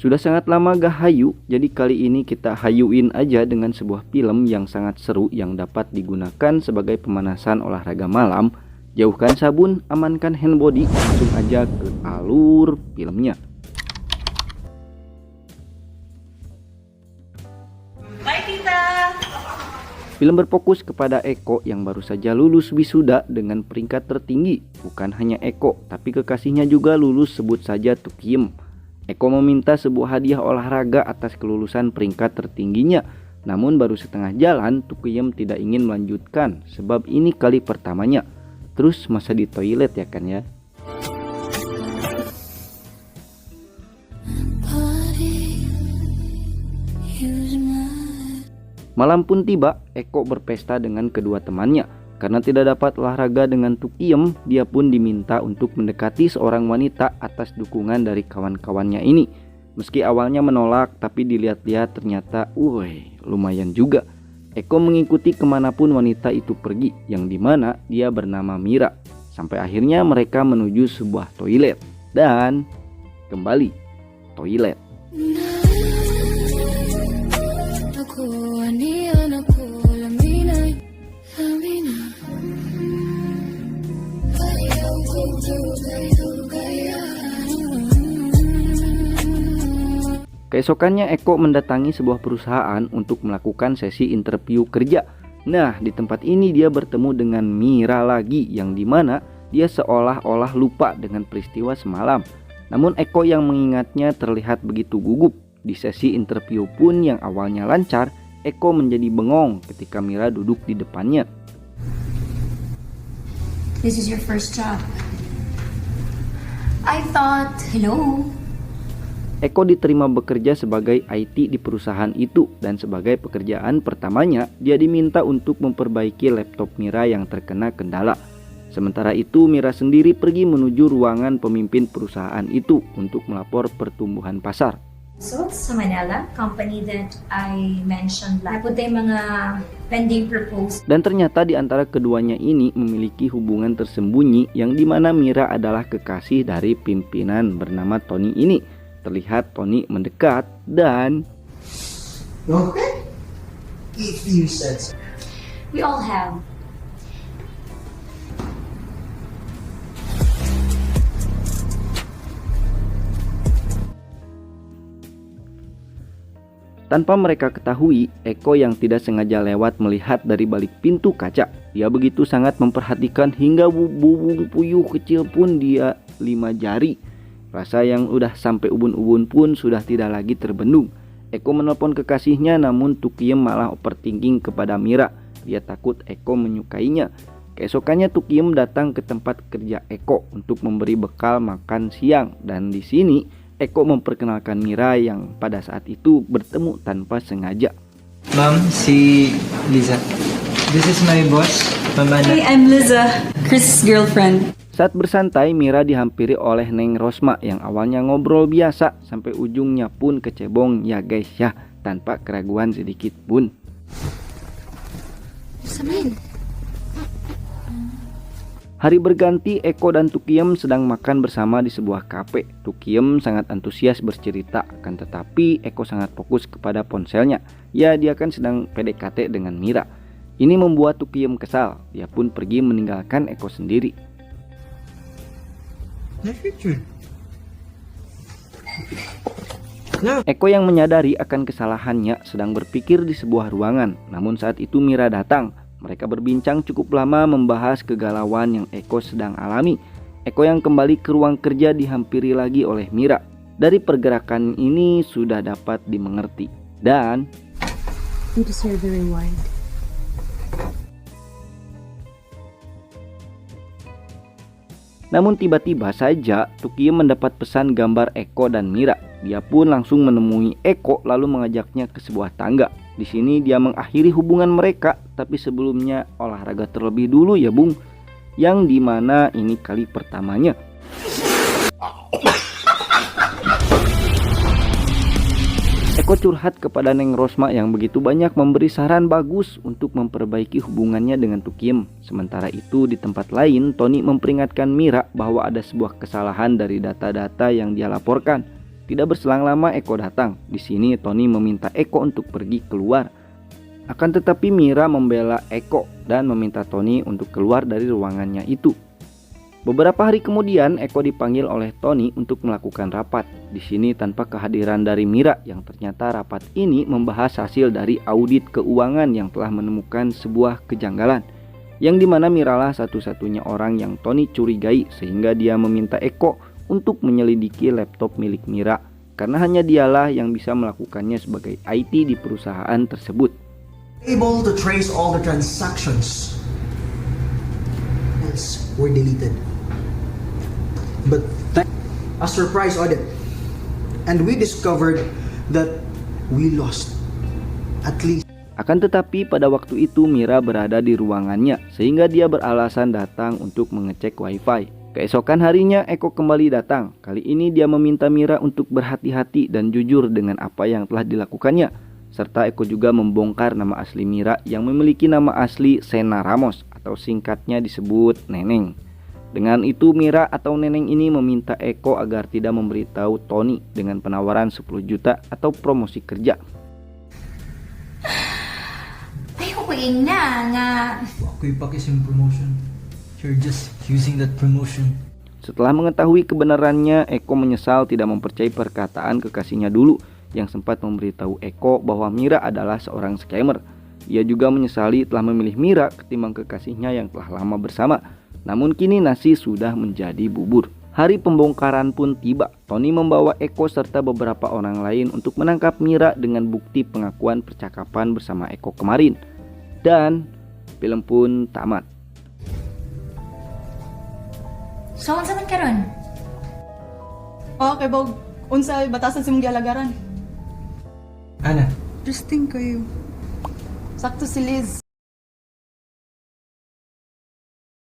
Sudah sangat lama gak hayu, jadi kali ini kita hayuin aja dengan sebuah film yang sangat seru yang dapat digunakan sebagai pemanasan olahraga malam. Jauhkan sabun, amankan handbody, langsung aja ke alur filmnya. Bye, Tita! Film berfokus kepada Eko yang baru saja lulus wisuda dengan peringkat tertinggi. Bukan hanya Eko, tapi kekasihnya juga lulus, sebut saja Tukiem. Eko meminta sebuah hadiah olahraga atas kelulusan peringkat tertingginya. Namun baru setengah jalan, Tukiem tidak ingin melanjutkan sebab ini kali pertamanya. Terus masa di toilet ya kan ya. Malam pun tiba, Eko berpesta dengan kedua temannya. Karena tidak dapat olahraga dengan Tukiem, dia pun diminta untuk mendekati seorang wanita atas dukungan dari kawan-kawannya ini. Meski awalnya menolak, tapi dilihat-lihat ternyata, lumayan juga. Eko mengikuti kemanapun wanita itu pergi, yang dimana dia bernama Mira. Sampai akhirnya mereka menuju sebuah toilet. Dan kembali, toilet. Keesokannya Eko mendatangi sebuah perusahaan untuk melakukan sesi interview kerja. Nah, di tempat ini dia bertemu dengan Mira lagi, yang dimana dia seolah-olah lupa dengan peristiwa semalam. Namun Eko yang mengingatnya terlihat begitu gugup. Di sesi interview pun yang awalnya lancar, Eko menjadi bengong ketika Mira duduk di depannya. This is your first job. I thought, hello. Eko diterima bekerja sebagai IT di perusahaan itu, dan sebagai pekerjaan pertamanya dia diminta untuk memperbaiki laptop Mira yang terkena kendala. Sementara itu Mira sendiri pergi menuju ruangan pemimpin perusahaan itu untuk melapor pertumbuhan pasar. So, sa Manila, company that I mentioned last, napunta yung mga pending proposal. Dan ternyata di antara keduanya ini memiliki hubungan tersembunyi, yang dimana Mira adalah kekasih dari pimpinan bernama Tony ini. Terlihat Tony mendekat dan Okay, if you said so. We all have. tanpa mereka ketahui, Eko yang tidak sengaja lewat melihat dari balik pintu kaca. Dia begitu sangat memperhatikan hingga bubung puyuh kecil pun dia 5 jari. Rasa yang udah sampai ubun-ubun pun sudah tidak lagi terbendung. Eko menelpon kekasihnya, namun Tukiem malah overthinking kepada Mira. Dia takut Eko menyukainya. Keesokannya Tukiem datang ke tempat kerja Eko untuk memberi bekal makan siang. Dan di sini Eko memperkenalkan Mira yang pada saat itu bertemu tanpa sengaja. Ma'am, si Liza. This is my boss, Mama. Hey, I'm Liza, Chris' girlfriend. Saat bersantai, Mira dihampiri oleh Neng Rosma yang awalnya ngobrol biasa sampai ujungnya pun kecebong ya guys ya, tanpa keraguan sedikit pun. Hari berganti, Eko dan Tukiem sedang makan bersama di sebuah kafe. Tukiem sangat antusias bercerita, akan tetapi Eko sangat fokus kepada ponselnya. Ya, dia kan sedang PDKT dengan Mira. Ini membuat Tukiem kesal, dia pun pergi meninggalkan Eko sendiri. Eko yang menyadari akan kesalahannya sedang berpikir di sebuah ruangan. Namun saat itu Mira datang. Mereka berbincang cukup lama membahas kegalauan yang Eko sedang alami. Eko yang kembali ke ruang kerja dihampiri lagi oleh Mira. Dari pergerakan ini sudah dapat dimengerti. Dan You deserve the reward. namun tiba-tiba saja Tukiem mendapat pesan gambar Eko dan Mira. Dia pun langsung menemui Eko lalu mengajaknya ke sebuah tangga. Di sini dia mengakhiri hubungan mereka, tapi sebelumnya olahraga terlebih dulu ya Bung. Yang dimana ini kali pertamanya. Eko curhat kepada Neng Rosma yang begitu banyak memberi saran bagus untuk memperbaiki hubungannya dengan Tukiem. Sementara itu di tempat lain, Tony memperingatkan Mira bahwa ada sebuah kesalahan dari data-data yang dia laporkan. Tidak berselang lama Eko datang. Di sini Tony meminta Eko untuk pergi keluar. Akan tetapi Mira membela Eko dan meminta Tony untuk keluar dari ruangannya itu. Beberapa hari kemudian Eko dipanggil oleh Tony untuk melakukan rapat. Di sini tanpa kehadiran dari Mira, yang ternyata rapat ini membahas hasil dari audit keuangan yang telah menemukan sebuah kejanggalan, yang dimana Miralah satu-satunya orang yang Tony curigai, sehingga dia meminta Eko untuk menyelidiki laptop milik Mira karena hanya dialah yang bisa melakukannya sebagai IT di perusahaan tersebut. Able to trace all the transactions. Yes, were deleted. But a surprise audit. And we discovered that we lost at least. Akan tetapi pada waktu itu Mira berada di ruangannya, sehingga dia beralasan datang untuk mengecek wifi. Keesokan harinya Eko kembali datang. Kali ini dia meminta Mira untuk berhati-hati dan jujur dengan apa yang telah dilakukannya. Serta Eko juga membongkar nama asli Mira yang memiliki nama asli Sena Ramos atau singkatnya disebut Neneng. Dengan itu Mira atau Neneng ini meminta Eko agar tidak memberitahu Tony dengan penawaran 10 juta atau promosi kerja. Ayoko na nga. Ako ipakai yung promotion. You're just using that promotion. Setelah mengetahui kebenarannya, Eko menyesal tidak mempercayai perkataan kekasihnya dulu yang sempat memberitahu Eko bahwa Mira adalah seorang scammer. Ia juga menyesali telah memilih Mira ketimbang kekasihnya yang telah lama bersama. Namun kini nasi sudah menjadi bubur. Hari pembongkaran pun tiba. Tony membawa Eko serta beberapa orang lain untuk menangkap Mira dengan bukti pengakuan percakapan bersama Eko kemarin. Dan film pun tamat. So, unsa man karon? Kay Bog, unsay batasan sa mong gialagaran? Ana, Interesting kayo. Sakto si Liz.